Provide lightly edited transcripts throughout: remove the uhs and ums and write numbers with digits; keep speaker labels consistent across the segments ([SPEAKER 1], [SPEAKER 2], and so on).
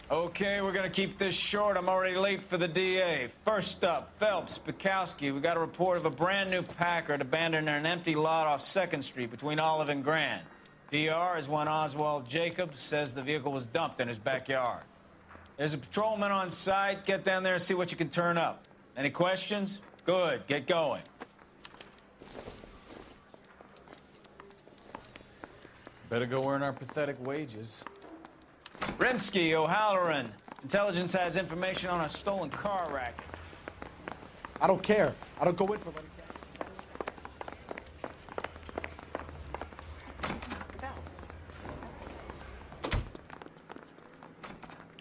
[SPEAKER 1] Okay, we're gonna keep this short. I'm already late for the DA. First up, Phelps, Bukowski. We got a report of a brand new Packard abandoned in an empty lot off 2nd Street between Olive and Grand. DR is one Oswald Jacobs, says the vehicle was dumped in his backyard. There's a patrolman on site. Get down there and see what you can turn up. Any questions? Good, get going.
[SPEAKER 2] Better go earn our pathetic wages.
[SPEAKER 1] Rimsky, O'Halloran. Intelligence has information on a stolen car racket.
[SPEAKER 3] I don't care. I don't go in for letting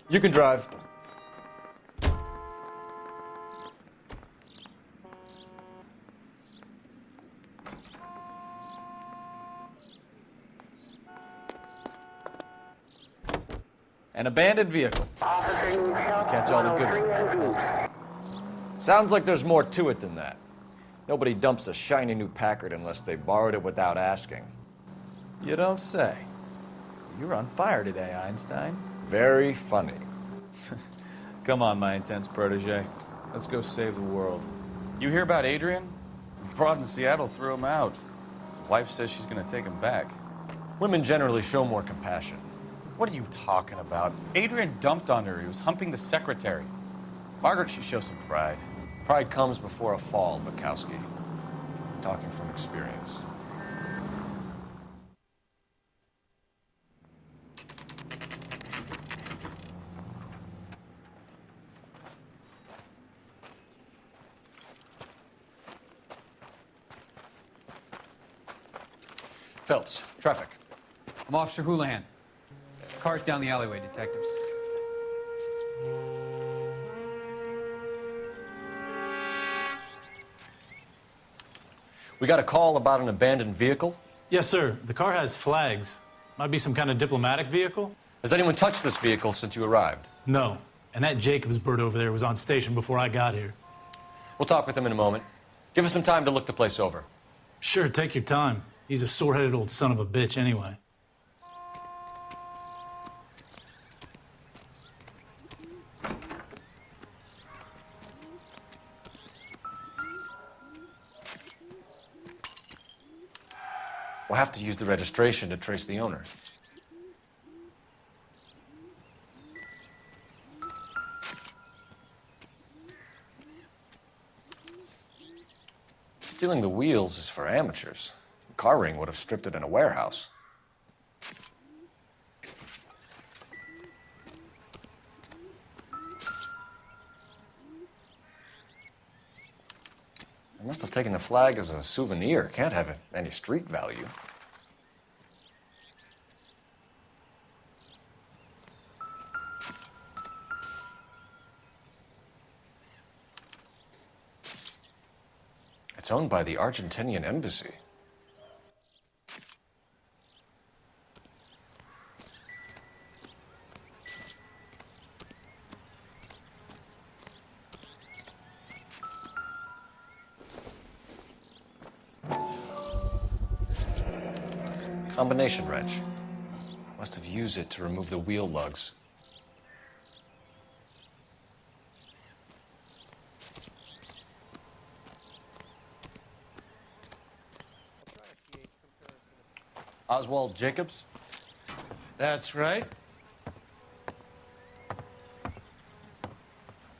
[SPEAKER 4] You can drive.
[SPEAKER 2] An abandoned vehicle. Catch all the good ones, huh, folks?
[SPEAKER 4] Sounds like there's more to it than that. Nobody dumps a shiny new Packard unless they borrowed it without asking.
[SPEAKER 2] You don't say. You're on fire today, Einstein.
[SPEAKER 4] Very funny.
[SPEAKER 2] Come on, my intense protege. Let's go save the world. You hear about Adrian? Broad in Seattle threw him out. Wife says she's gonna take him back.
[SPEAKER 4] Women generally show more compassion.
[SPEAKER 2] What are you talking about? Adrian dumped on her. He was humping the secretary. Margaret should show some pride.
[SPEAKER 4] Pride comes before a fall, Bukowski. Talking from experience. Phelps, traffic.
[SPEAKER 5] I'm Officer Houlihan. Cars down the alleyway, detectives.
[SPEAKER 4] We got a call about an abandoned vehicle.
[SPEAKER 6] Yes, sir. The car has flags. Might be some kind of diplomatic vehicle.
[SPEAKER 4] Has anyone touched this vehicle since you arrived?
[SPEAKER 6] No. And that Jacobs bird over there was on station before I got here.
[SPEAKER 4] We'll talk with him in a moment. Give us some time to look the place over.
[SPEAKER 6] Sure, take your time. He's a sore-headed old son of a bitch anyway.
[SPEAKER 4] We'll have to use the registration to trace the owner. Stealing the wheels is for amateurs. The car ring would have stripped it in a warehouse. I must have taken the flag as a souvenir. Can't have any street value. It's owned by the Argentinian embassy. Combination wrench. Must have used it to remove the wheel lugs. Oswald Jacobs?
[SPEAKER 7] That's right.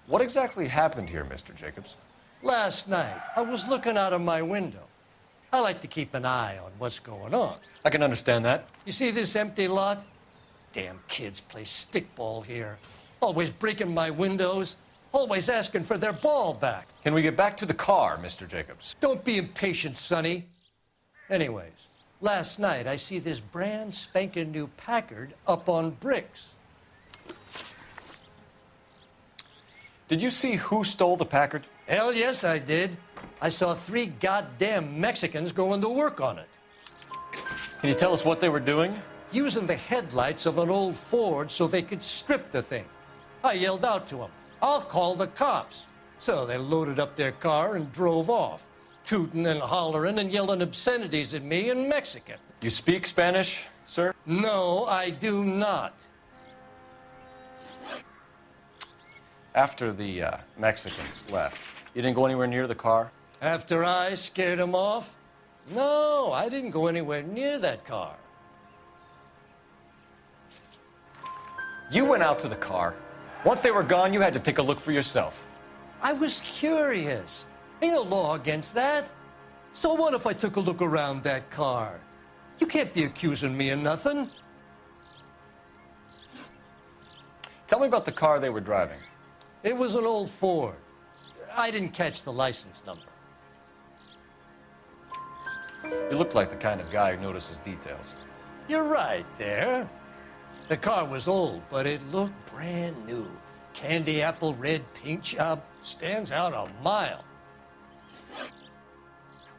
[SPEAKER 4] What exactly happened here, Mr. Jacobs?
[SPEAKER 7] Last night, I was looking out of my window. I like to keep an eye on what's going on.
[SPEAKER 4] I can understand that.
[SPEAKER 7] You see this empty lot? Damn kids play stickball here. Always breaking my windows. Always asking for their ball back.
[SPEAKER 4] Can we get back to the car, Mr. Jacobs?
[SPEAKER 7] Don't be impatient, Sonny. Anyways, last night I see this brand spanking new Packard up on bricks.
[SPEAKER 4] Did you see who stole the Packard?
[SPEAKER 7] Hell yes, I did. I saw 3 goddamn Mexicans going to work on it.
[SPEAKER 4] Can you tell us what they were doing?
[SPEAKER 7] Using the headlights of an old Ford so they could strip the thing. I yelled out to them, "I'll call the cops." So they loaded up their car and drove off, tooting and hollering and yelling obscenities at me in Mexican.
[SPEAKER 4] You speak Spanish, sir?
[SPEAKER 7] No, I do not.
[SPEAKER 4] After the Mexicans left, you didn't go anywhere near the car?
[SPEAKER 7] After I scared him off? No, I didn't go anywhere near that car.
[SPEAKER 4] You went out to the car. Once they were gone, you had to take a look for yourself.
[SPEAKER 7] I was curious. Ain't no law against that. So what if I took a look around that car? You can't be accusing me of nothing.
[SPEAKER 4] Tell me about the car they were driving.
[SPEAKER 7] It was an old Ford. I didn't catch the license number.
[SPEAKER 4] You look like the kind of guy who notices details.
[SPEAKER 7] You're right there. The car was old, but it looked brand new. Candy apple red paint job stands out a mile.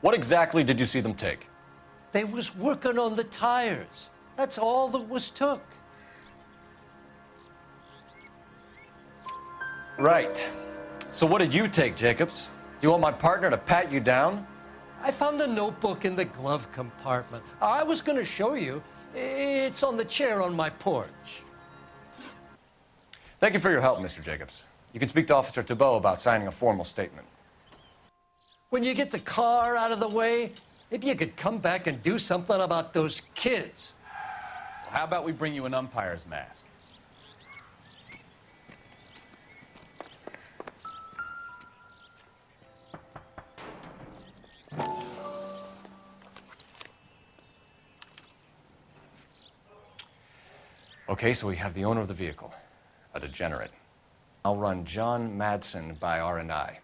[SPEAKER 4] What exactly did you see them take?
[SPEAKER 7] They was working on the tires. That's all that was took.
[SPEAKER 4] Right. So what did you take, Jacobs? Do you want my partner to pat you down?
[SPEAKER 7] I found a notebook in the glove compartment. I was going to show you. It's on the chair on my porch.
[SPEAKER 4] Thank you for your help, Mr. Jacobs. You can speak to Officer Thibault about signing a formal statement.
[SPEAKER 7] When you get the car out of the way, maybe you could come back and do something about those kids.
[SPEAKER 2] Well, how about we bring you an umpire's mask?
[SPEAKER 4] Okay, so we have the owner of the vehicle, a degenerate. I'll run John Madsen by R&I.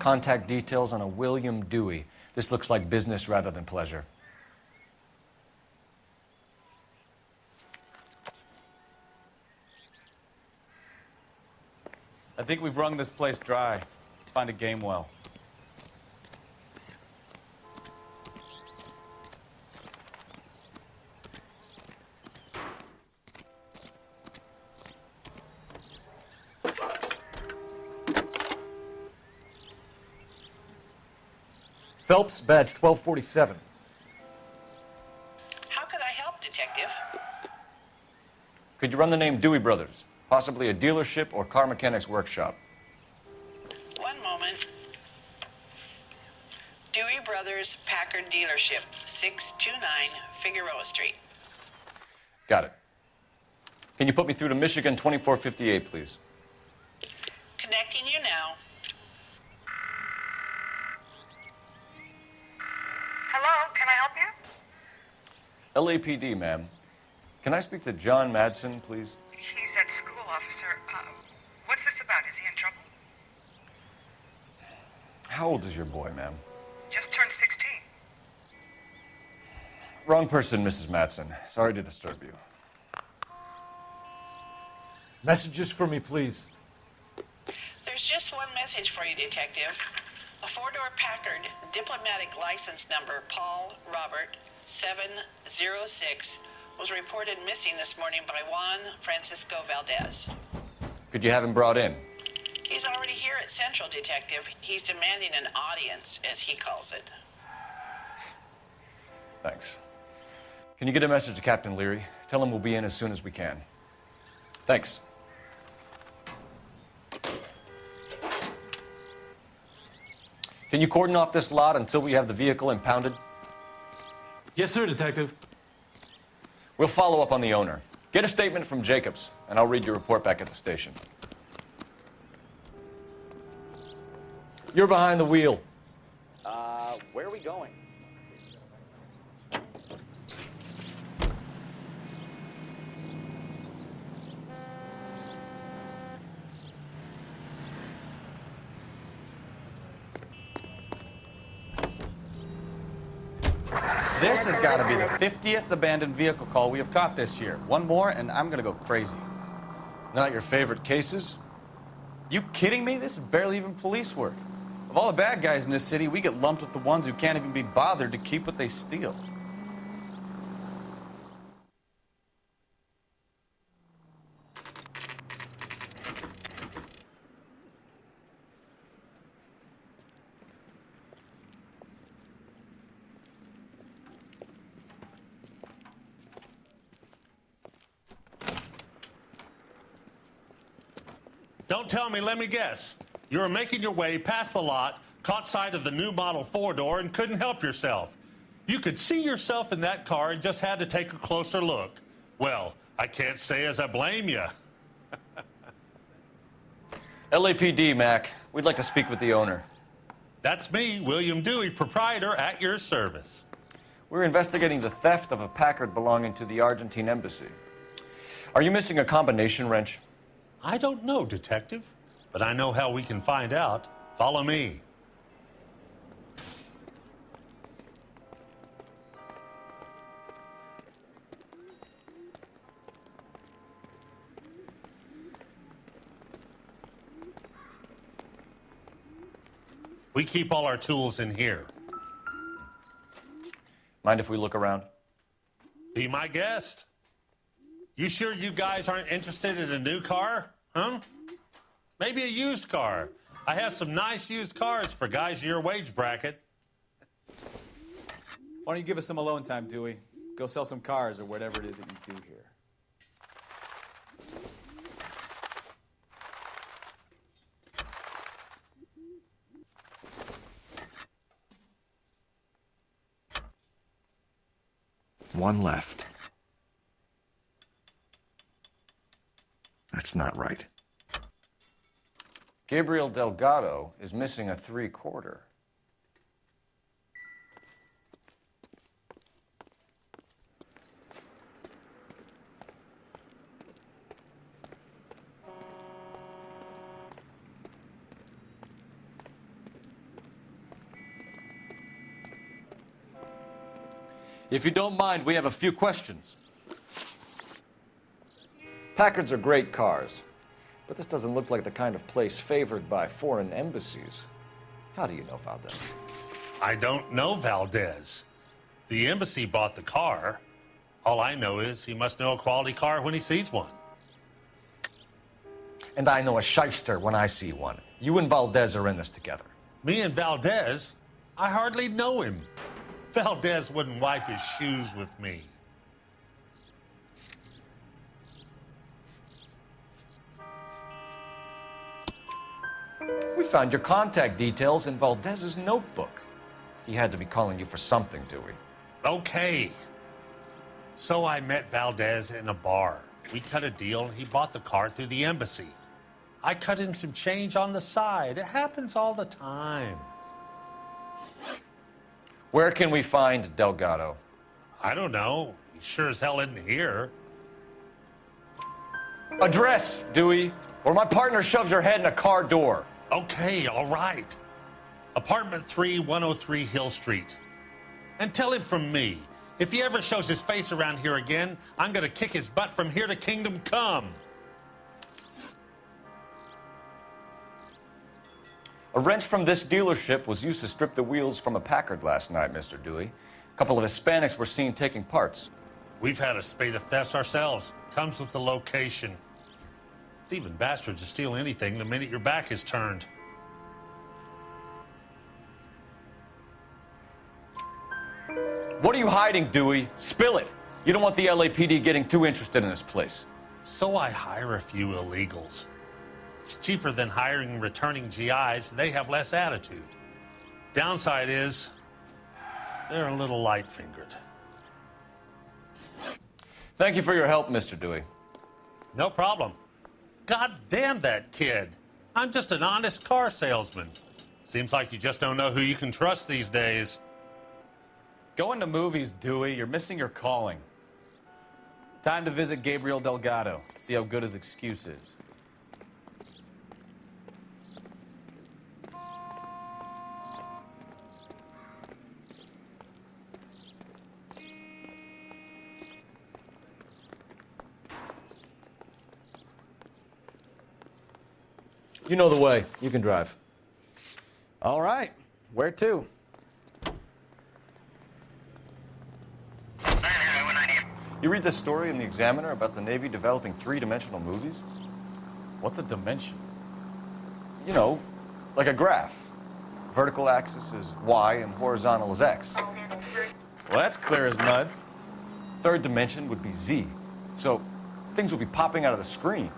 [SPEAKER 4] Contact details on a William Dewey. This looks like business rather than pleasure.
[SPEAKER 2] I think we've wrung this place dry. Let's find a game well.
[SPEAKER 4] Phelps, badge 1247.
[SPEAKER 8] How could I help, Detective?
[SPEAKER 4] Could you run the name Dewey Brothers? Possibly a dealership or car mechanics workshop.
[SPEAKER 8] One moment. Dewey Brothers Packard Dealership, 629 Figueroa Street.
[SPEAKER 4] Got it. Can you put me through to Michigan 2458, please?
[SPEAKER 8] Connecting you now.
[SPEAKER 9] Hello, can I help you?
[SPEAKER 4] LAPD, ma'am. Can I speak to John Madsen, please?
[SPEAKER 9] He's at school, officer. What's this about? Is he in trouble?
[SPEAKER 4] How old is your boy, ma'am?
[SPEAKER 9] Just turned 16.
[SPEAKER 4] Wrong person, Mrs. Madsen. Sorry to disturb you.
[SPEAKER 3] Messages for me, please.
[SPEAKER 8] There's just one message for you, Detective. A four-door Packard, diplomatic license number Paul Robert 706, was reported missing this morning by Juan Francisco Valdez.
[SPEAKER 4] Could you have him brought in?
[SPEAKER 8] He's already here at Central, Detective. He's demanding an audience, as he calls it.
[SPEAKER 4] Thanks. Can you get a message to Captain Leary? Tell him we'll be in as soon as we can. Thanks. Can you cordon off this lot until we have the vehicle impounded?
[SPEAKER 6] Yes, sir, Detective.
[SPEAKER 4] We'll follow up on the owner. Get a statement from Jacobs, and I'll read your report back at the station. You're behind the wheel.
[SPEAKER 2] Where are we going? This has got to be the 50th abandoned vehicle call we have caught this year. One more, and I'm going to go crazy.
[SPEAKER 4] Not your favorite cases?
[SPEAKER 2] You kidding me? This is barely even police work. Of all the bad guys in this city, we get lumped with the ones who can't even be bothered to keep what they steal.
[SPEAKER 10] Don't tell me, let me guess. You were making your way past the lot, caught sight of the new model four-door, and couldn't help yourself. You could see yourself in that car and just had to take a closer look. Well, I can't say as I blame you.
[SPEAKER 4] LAPD, Mac. We'd like to speak with the owner.
[SPEAKER 10] That's me, William Dewey, proprietor, at your service.
[SPEAKER 4] We're investigating the theft of a Packard belonging to the Argentine embassy. Are you missing a combination wrench?
[SPEAKER 10] I don't know, Detective, but I know how we can find out. Follow me. We keep all our tools in here.
[SPEAKER 4] Mind if we look around?
[SPEAKER 10] Be my guest. You sure you guys aren't interested in a new car? Huh? Maybe a used car. I have some nice used cars for guys your wage bracket.
[SPEAKER 2] Why don't you give us some alone time, Dewey? Go sell some cars or whatever it is that you do here.
[SPEAKER 4] One left. That's not right. Gabriel Delgado is missing a 3/4.
[SPEAKER 5] If you don't mind, we have a few questions.
[SPEAKER 4] Packards are great cars, but this doesn't look like the kind of place favored by foreign embassies. How do you know Valdez?
[SPEAKER 10] I don't know Valdez. The embassy bought the car. All I know is he must know a quality car when he sees one.
[SPEAKER 4] And I know a shyster when I see one. You and Valdez are in this together.
[SPEAKER 10] Me and Valdez? I hardly know him. Valdez wouldn't wipe his shoes with me.
[SPEAKER 4] We found your contact details in Valdez's notebook. He had to be calling you for something, Dewey.
[SPEAKER 10] Okay. So I met Valdez in a bar. We cut a deal and he bought the car through the embassy. I cut him some change on the side. It happens all the time.
[SPEAKER 4] Where can we find Delgado?
[SPEAKER 10] I don't know. He sure as hell isn't here.
[SPEAKER 4] Address, Dewey, or my partner shoves your head in a car door.
[SPEAKER 10] Okay, all right. Apartment 3, 103 Hill Street. And tell him from me, if he ever shows his face around here again, I'm gonna kick his butt from here to Kingdom Come.
[SPEAKER 4] A wrench from this dealership was used to strip the wheels from a Packard last night, Mr. Dewey. A couple of Hispanics were seen taking parts.
[SPEAKER 10] We've had a spate of thefts ourselves. Comes with the location. Thieving bastards to steal anything the minute your back is turned.
[SPEAKER 4] What are you hiding, Dewey? Spill it. You don't want the LAPD getting too interested in this place.
[SPEAKER 10] So I hire a few illegals. It's cheaper than hiring returning GIs. They have less attitude. Downside is, they're a little light-fingered.
[SPEAKER 4] Thank you for your help, Mr. Dewey.
[SPEAKER 10] No problem. God damn that kid. I'm just an honest car salesman. Seems like you just don't know who you can trust these days.
[SPEAKER 2] Going to movies, Dewey. You're missing your calling. Time to visit Gabriel Delgado. See how good his excuse is.
[SPEAKER 4] You know the way. You can drive.
[SPEAKER 2] All right. Where to?
[SPEAKER 4] You read this story in the Examiner about the Navy developing three-dimensional movies?
[SPEAKER 2] What's a dimension?
[SPEAKER 4] You know, like a graph. Vertical axis is Y and horizontal is X.
[SPEAKER 2] Well, that's clear as mud.
[SPEAKER 4] Third dimension would be Z. So things would be popping out of the screen.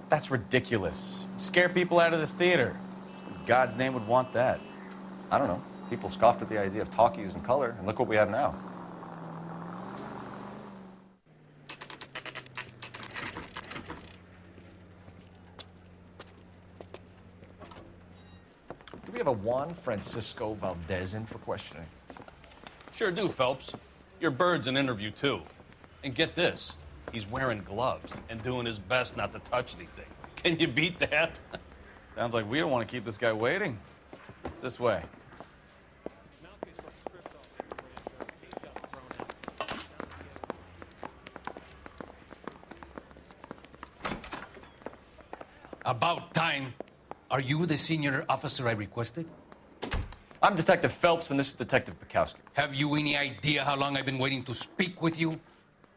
[SPEAKER 2] That's ridiculous. Scare people out of the theater. In God's name would want that.
[SPEAKER 4] I don't know. People scoffed at the idea of talkies in color, and look what we have now.
[SPEAKER 11] Do we have a Juan Francisco Valdez in for questioning?
[SPEAKER 12] Sure do, Phelps. Your bird's an interview, too. And get this, he's wearing gloves and doing his best not to touch anything. Can you beat that?
[SPEAKER 2] Sounds like we don't want to keep this guy waiting. It's this way.
[SPEAKER 5] About time. Are you the senior officer I requested?
[SPEAKER 4] I'm Detective Phelps, and this is Detective Bukowski.
[SPEAKER 5] Have you any idea how long I've been waiting to speak with you?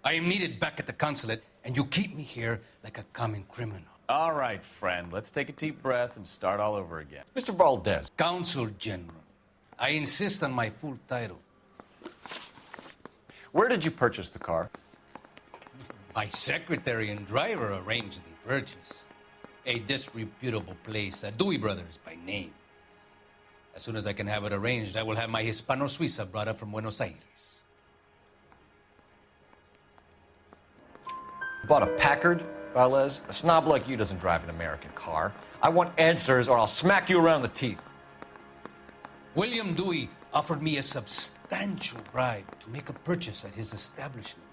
[SPEAKER 5] I am needed back at the consulate, and you keep me here like a common criminal.
[SPEAKER 2] All right, friend. Let's take a deep breath and start all over again.
[SPEAKER 11] Mr. Valdez.
[SPEAKER 5] Consul General. I insist on my full title.
[SPEAKER 4] Where did you purchase the car?
[SPEAKER 5] My secretary and driver arranged the purchase. A disreputable place, Dewey Brothers by name. As soon as I can have it arranged, I will have my Hispano Suiza brought up from Buenos Aires.
[SPEAKER 11] Bought a Packard, Valdez? A snob like you doesn't drive an American car. I want answers or I'll smack you around the teeth.
[SPEAKER 5] William Dewey offered me a substantial bribe to make a purchase at his establishment.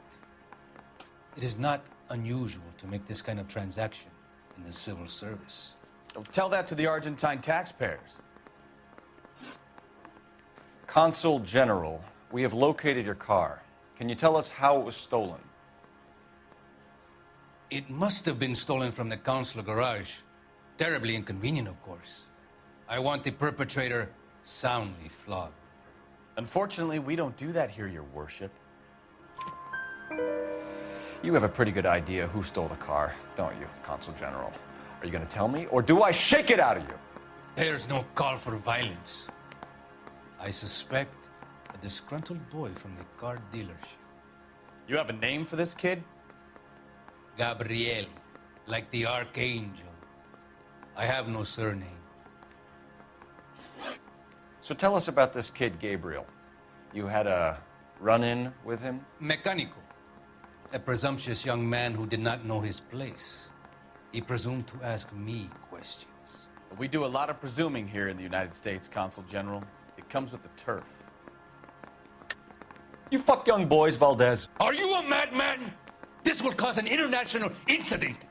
[SPEAKER 5] It is not unusual to make this kind of transaction in the civil service.
[SPEAKER 2] Tell that to the Argentine taxpayers.
[SPEAKER 4] Consul General, we have located your car. Can you tell us how it was stolen?
[SPEAKER 5] It must have been stolen from the consular garage. Terribly inconvenient, of course. I want the perpetrator soundly flogged.
[SPEAKER 2] Unfortunately, we don't do that here, Your Worship.
[SPEAKER 4] You have a pretty good idea who stole the car, don't you, Consul General? Are you going to tell me, or do I shake it out of you?
[SPEAKER 5] There's no call for violence. I suspect a disgruntled boy from the car dealership.
[SPEAKER 2] You have a name for this kid?
[SPEAKER 5] Gabriel, like the archangel. I have no surname.
[SPEAKER 4] So tell us about this kid, Gabriel. You had a run-in with him?
[SPEAKER 5] Mecánico. A presumptuous young man who did not know his place. He presumed to ask me questions.
[SPEAKER 2] We do a lot of presuming here in the United States, Consul General. It comes with the turf.
[SPEAKER 11] You fuck young boys, Valdez.
[SPEAKER 5] Are you a madman? This will cause an international incident.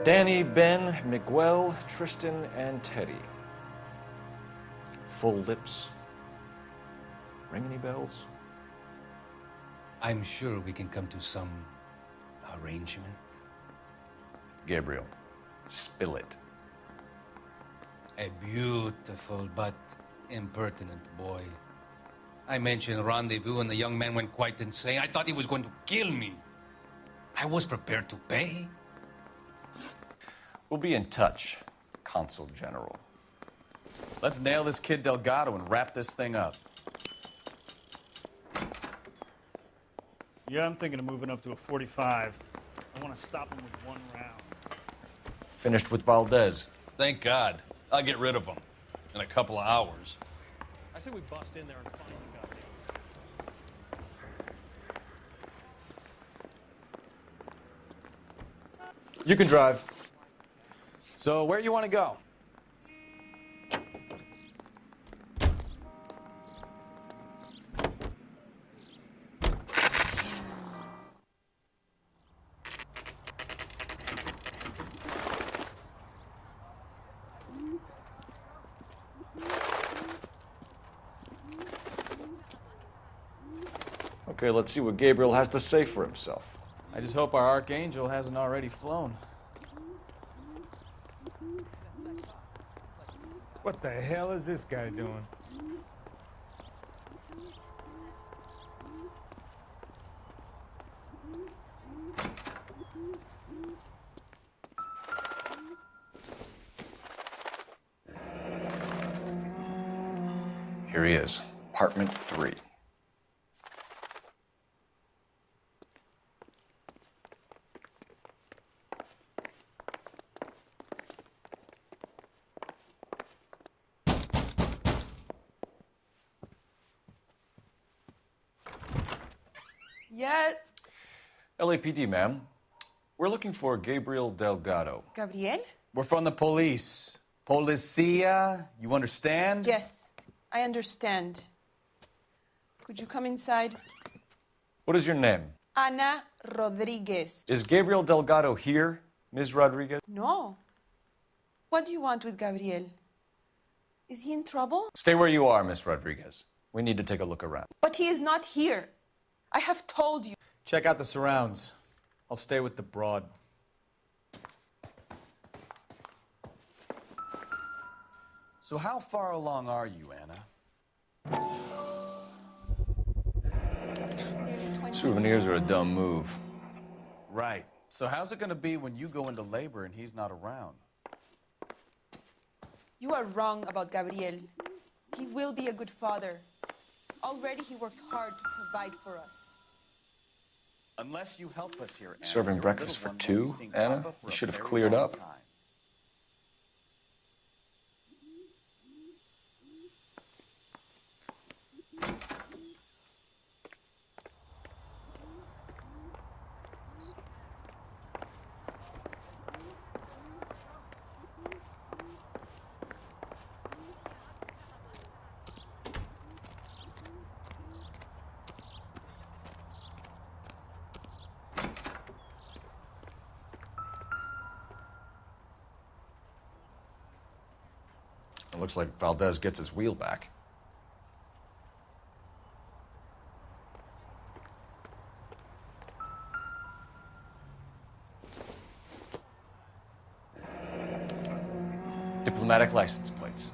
[SPEAKER 11] Danny, Ben, Miguel, Tristan, and Teddy. Full lips. Ring any bells?
[SPEAKER 5] I'm sure we can come to some arrangement.
[SPEAKER 4] Gabriel, spill it.
[SPEAKER 5] A beautiful but impertinent boy. I mentioned rendezvous and the young man went quite insane. I thought he was going to kill me. I was prepared to pay.
[SPEAKER 4] We'll be in touch, Consul General.
[SPEAKER 2] Let's nail this kid Delgado and wrap this thing up.
[SPEAKER 13] Yeah, I'm thinking of moving up to a 45. I want to stop him with one round.
[SPEAKER 11] Finished with Valdez.
[SPEAKER 12] Thank God. I'll get rid of him in a couple of hours.
[SPEAKER 13] I say we bust in there and find the guy.
[SPEAKER 11] You can drive.
[SPEAKER 2] So where you want to go?
[SPEAKER 11] Okay, let's see what Gabriel has to say for himself.
[SPEAKER 2] I just hope our archangel hasn't already flown.
[SPEAKER 14] What the hell is this guy doing?
[SPEAKER 4] Here he is, apartment 3.
[SPEAKER 15] Yeah.
[SPEAKER 4] LAPD, ma'am. We're looking for Gabriel Delgado.
[SPEAKER 15] Gabriel?
[SPEAKER 2] We're from the police. Policia, you understand?
[SPEAKER 15] Yes, I understand. Could you come inside?
[SPEAKER 4] What is your name?
[SPEAKER 15] Ana Rodriguez.
[SPEAKER 4] Is Gabriel Delgado here, Ms. Rodriguez?
[SPEAKER 15] No. What do you want with Gabriel? Is he in trouble?
[SPEAKER 4] Stay where you are, Miss Rodriguez. We need to take a look around.
[SPEAKER 15] But he is not here. I have told you.
[SPEAKER 2] Check out the surrounds. I'll stay with the broad. So how far along are you, Anna?
[SPEAKER 15] Nearly 20
[SPEAKER 4] Souvenirs are a dumb move.
[SPEAKER 2] Right. So how's it going to be when you go into labor and he's not around?
[SPEAKER 15] You are wrong about Gabriel. He will be a good father. Already he works hard to provide for us.
[SPEAKER 2] Unless you help us here, Anna.
[SPEAKER 4] Serving
[SPEAKER 2] your
[SPEAKER 4] breakfast
[SPEAKER 2] little
[SPEAKER 4] for
[SPEAKER 2] one
[SPEAKER 4] two,
[SPEAKER 2] won't be seeing
[SPEAKER 4] Anna?
[SPEAKER 2] Papa for
[SPEAKER 4] You
[SPEAKER 2] a
[SPEAKER 4] should have
[SPEAKER 2] very
[SPEAKER 4] cleared
[SPEAKER 2] long
[SPEAKER 4] up.
[SPEAKER 2] time.
[SPEAKER 11] It looks like Valdez gets his wheel back. Diplomatic license plates.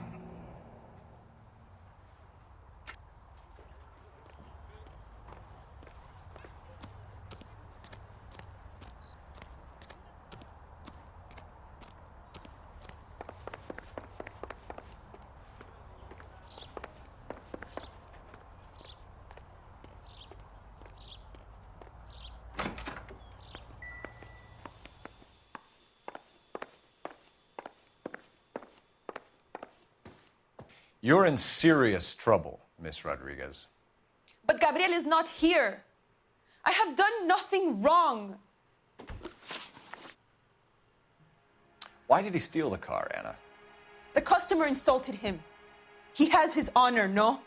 [SPEAKER 11] You're in serious trouble, Miss Rodriguez.
[SPEAKER 15] But Gabriel is not here. I have done nothing wrong.
[SPEAKER 11] Why did he steal the car, Anna?
[SPEAKER 15] The customer insulted him. He has his honor, no?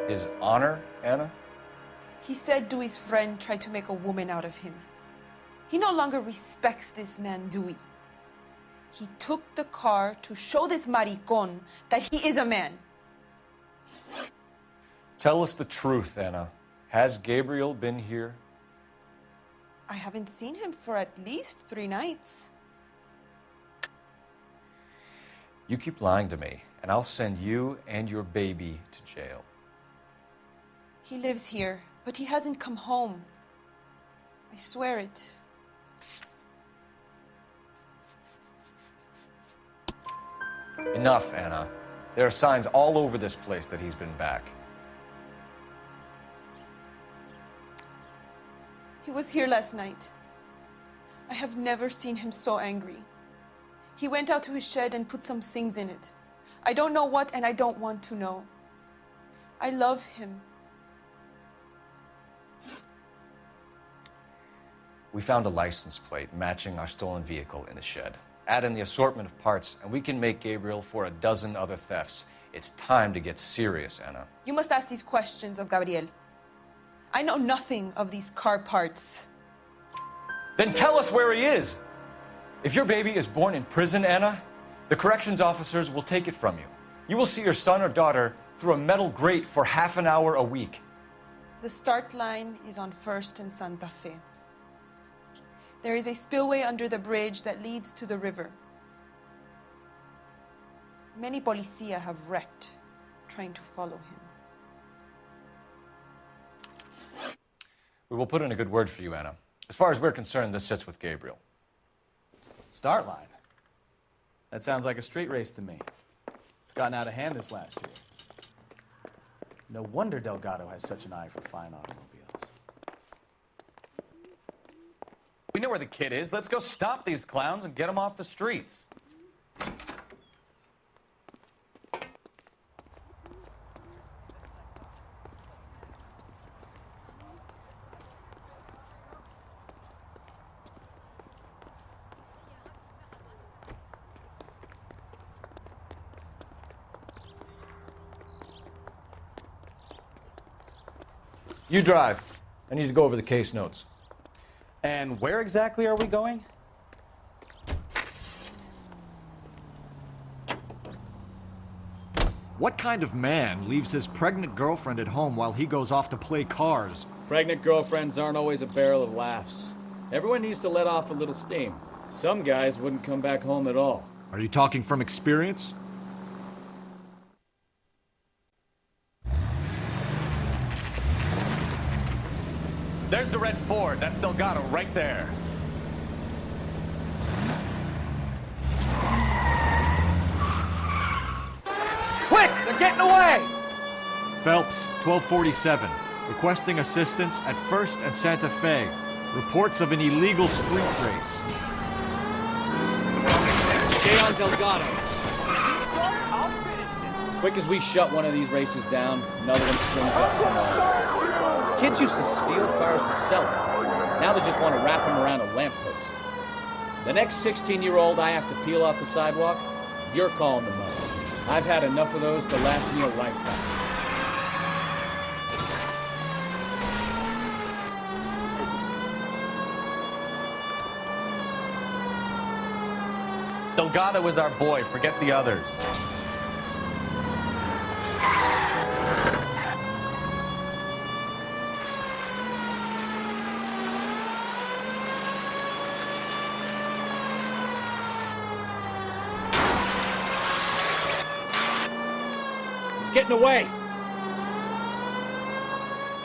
[SPEAKER 11] His honor, Anna?
[SPEAKER 15] He said Dewey's friend tried to make a woman out of him. He no longer respects this man, Dewey. He took the car to show this maricon that he is a man.
[SPEAKER 11] Tell us the truth, Anna. Has Gabriel been here?
[SPEAKER 15] I haven't seen him for at least 3 nights.
[SPEAKER 11] You keep lying to me, and I'll send you and your baby to jail.
[SPEAKER 15] He lives here, but he hasn't come home. I swear it.
[SPEAKER 11] Enough, Anna. There are signs all over this place that he's been back.
[SPEAKER 15] He was here last night. I have never seen him so angry. He went out to his shed and put some things in it. I don't know what, and I don't want to know. I love him.
[SPEAKER 11] We found a license plate matching our stolen vehicle in the shed. Add in the assortment of parts, and we can make Gabriel for a dozen other thefts. It's time to get serious, Anna.
[SPEAKER 15] You must ask these questions of Gabriel. I know nothing of these car parts.
[SPEAKER 11] Then tell us where he is! If your baby is born in prison, Anna, the corrections officers will take it from you. You will see your son or daughter through a metal grate for half an hour a week.
[SPEAKER 15] The start line is on 1st and Santa Fe. There is a spillway under the bridge that leads to the river. Many policia have wrecked trying to follow him.
[SPEAKER 11] We will put in a good word for you, Anna. As far as we're concerned, this sits with Gabriel.
[SPEAKER 2] Start line. That sounds like a street race to me. It's gotten out of hand this last year. No wonder Delgado has such an eye for fine automobiles. We know where the kid is. Let's go stop these clowns and get them off the streets.
[SPEAKER 11] You drive. I need to go over the case notes.
[SPEAKER 2] And where exactly are we going?
[SPEAKER 16] What kind of man leaves his pregnant girlfriend at home while he goes off to play cars?
[SPEAKER 17] Pregnant girlfriends aren't always a barrel of laughs. Everyone needs to let off a little steam. Some guys wouldn't come back home at all.
[SPEAKER 16] Are you talking from experience?
[SPEAKER 2] There's the red Ford. That's Delgado right there.
[SPEAKER 17] Quick! They're getting away!
[SPEAKER 16] Phelps, 1247. Requesting assistance at 1st and Santa Fe. Reports of an illegal street race.
[SPEAKER 17] Stay on Delgado. Quick as we shut one of these races down, another one springs up somewhere else. Kids used to steal cars to sell them. Now they just want to wrap them around a lamppost. The next 16-year-old I have to peel off the sidewalk, you're calling the mother. I've had enough of those to last me a lifetime.
[SPEAKER 2] Delgado is our boy. Forget the others.
[SPEAKER 17] He's getting away.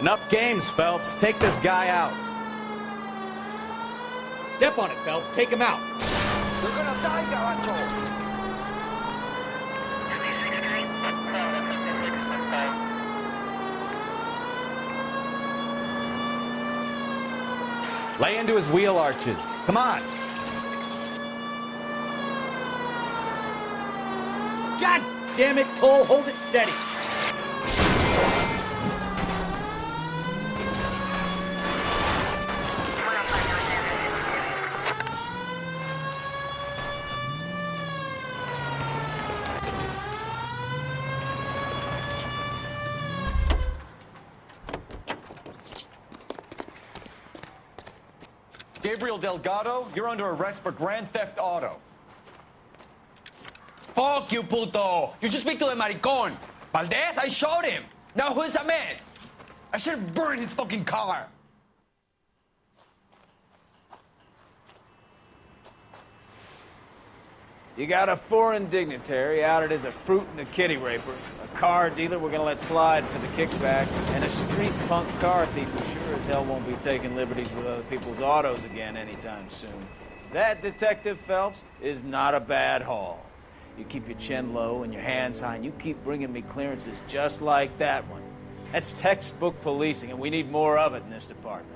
[SPEAKER 2] Enough games, Phelps. Take this guy out.
[SPEAKER 17] Step on it, Phelps. Take him out.
[SPEAKER 18] You're gonna die, Garanto!
[SPEAKER 2] Lay into his wheel arches. Come on.
[SPEAKER 17] God damn it, Cole. Hold it steady.
[SPEAKER 11] Gabriel Delgado, you're under arrest for grand theft auto.
[SPEAKER 18] Fuck you, puto! You should speak to the maricon! Valdez, I showed him! Now who's the man? I should have burned his fucking car!
[SPEAKER 1] You got a foreign dignitary outed as a fruit and a kitty raper, a car dealer we're gonna let slide for the kickbacks, and a street punk car thief who sure as hell won't be taking liberties with other people's autos again anytime soon. That, Detective Phelps, is not a bad haul. You keep your chin low and your hands high, and you keep bringing me clearances just like that one. That's textbook policing, and we need more of it in this department.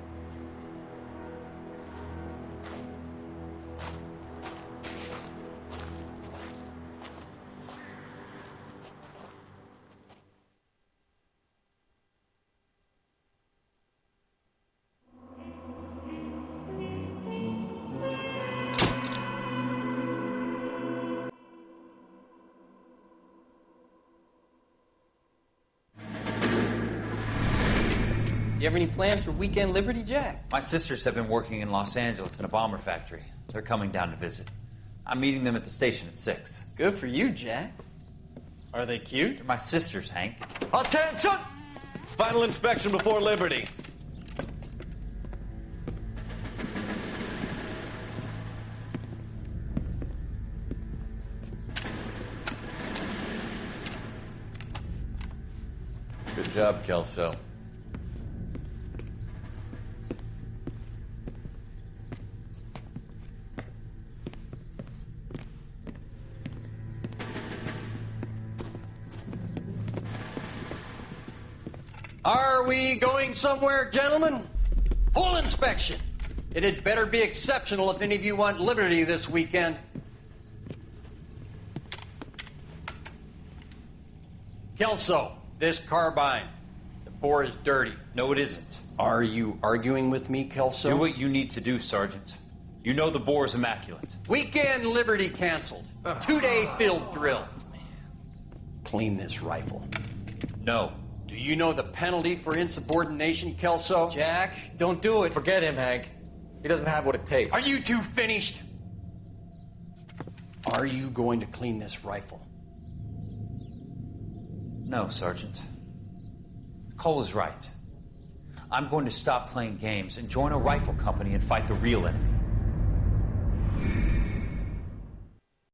[SPEAKER 19] You have any plans for weekend Liberty, Jack?
[SPEAKER 20] My sisters have been working in Los Angeles in a bomber factory. They're coming down to visit. I'm meeting them at the station at 6.
[SPEAKER 19] Good for you, Jack. Are they cute?
[SPEAKER 20] They're my sisters, Hank.
[SPEAKER 4] Attention! Final inspection before Liberty.
[SPEAKER 2] Good job, Kelso.
[SPEAKER 7] Are we going somewhere, gentlemen? Full inspection. It had better be exceptional if any of you want liberty this weekend. Kelso, this carbine. The bore is dirty.
[SPEAKER 20] No, it isn't.
[SPEAKER 7] Are you arguing with me, Kelso?
[SPEAKER 20] Do what you need to do, Sergeant. You know the bore is immaculate.
[SPEAKER 7] Weekend Liberty canceled. 2-day field drill. Clean this rifle.
[SPEAKER 20] No.
[SPEAKER 21] Do you know the penalty for insubordination, Kelso?
[SPEAKER 19] Jack, don't do it.
[SPEAKER 11] Forget him, Hank. He doesn't have what it takes.
[SPEAKER 21] Are you two finished? Are you going to clean this rifle?
[SPEAKER 20] No, Sergeant. Cole is right. I'm going to stop playing games and join a rifle company and fight the real enemy.